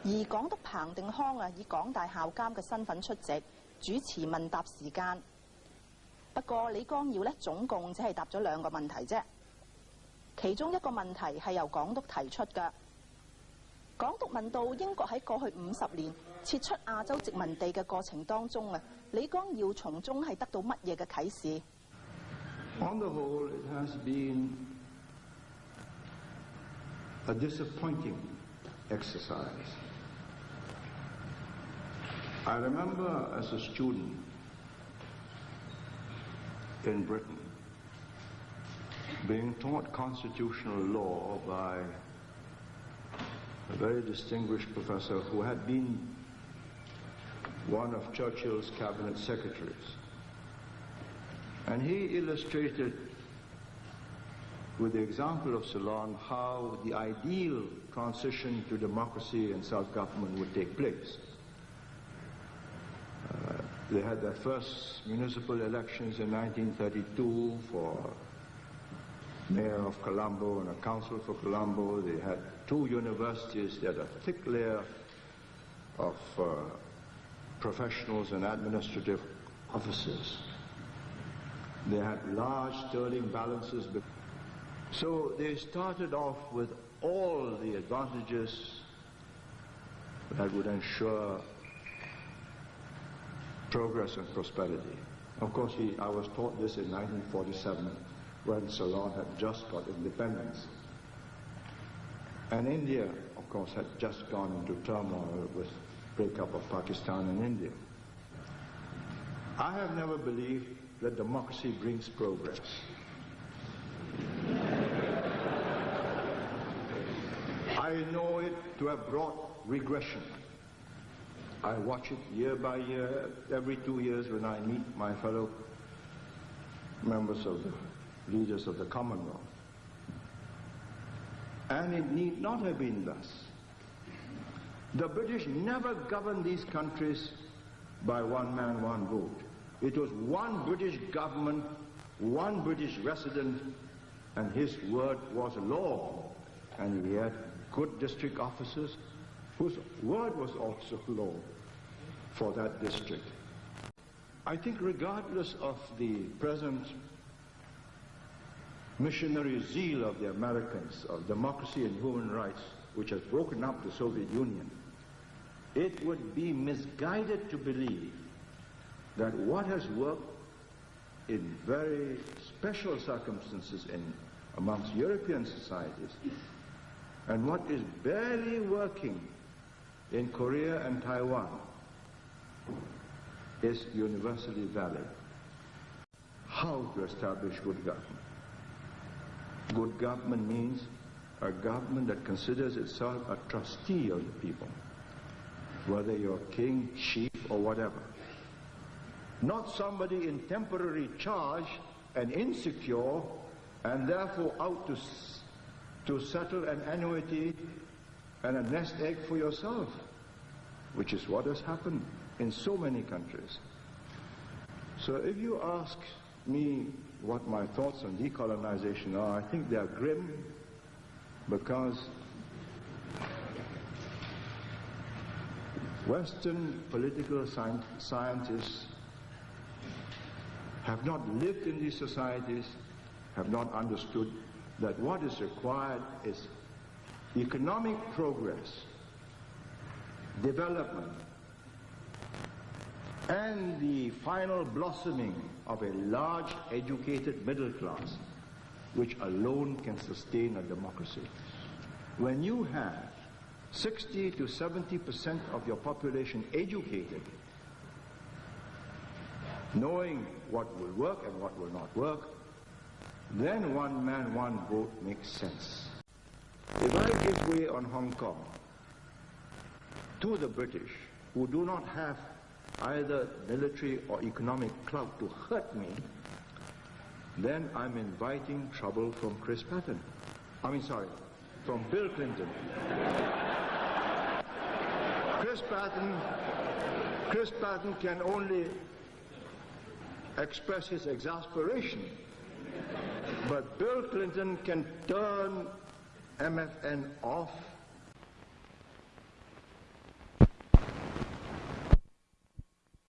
而港督彭定康以港大校監嘅身份出席，主持問答時間。不過李光耀總共只係答咗2個問題啫，其中一個問題係由港督提出嘅。港督問到英國喺過去50年撤出亞洲殖民地嘅過程當中李光耀從中係得到乜嘢嘅啟示 On the whole, it has been a disappointing exercise. I remember as a student in Britain being taught constitutional law by a very distinguished professor who had been one of Churchill's cabinet secretaries. And he illustrated with the example of Ceylon how the ideal transition to democracy and self-government would take place. They had their first municipal elections in 1932 for mayor of Colombo and a council for Colombo. They had 2 universities. They had a thick layer of professionals and administrative officers. They had large sterling balances. So they started off with all the advantages that would ensure progress and prosperity. Of course, I was taught this in 1947 when Ceylon had just got independence. And India, of course, had just gone into turmoil with breakup of Pakistan and India. I have never believed that democracy brings progress. I know it to have brought regression. I watch it year by year, every 2 years when I meet my fellow members of the leaders of the Commonwealth. And it need not have been thus. The British never governed these countries by one man, one vote. It was one British government, one British resident, and his word was law. And he had good district officers whose word was also law for that district. I think regardless of the present missionary zeal of the Americans of democracy and human rights, which has broken up the Soviet Union, it would be misguided to believe that what has worked in very special circumstances amongst European societies and what is barely working in Korea and Taiwan is universally valid. How to establish good government? Good government means a government that considers itself a trustee of the people, whether you're king, chief, or whatever. Not somebody in temporary charge and insecure and therefore out to settle an annuity and a nest egg for yourself, which is what has happened in so many countries. So if you ask me what my thoughts on decolonization are, I think they are grim because Western political scientists have not lived in these societies, have not understood that what is required is economic progress, development, and the final blossoming of a large educated middle class, which alone can sustain a democracy. When you have 60 to 70% of your population educated, knowing what will work and what will not work, then one man, one vote makes sense. If I give way on Hong Kong to the British, who do not have either military or economic clout to hurt me, then I'm inviting trouble from from Bill Clinton. Chris Patton can only express his exasperation, but Bill Clinton can turn MFN off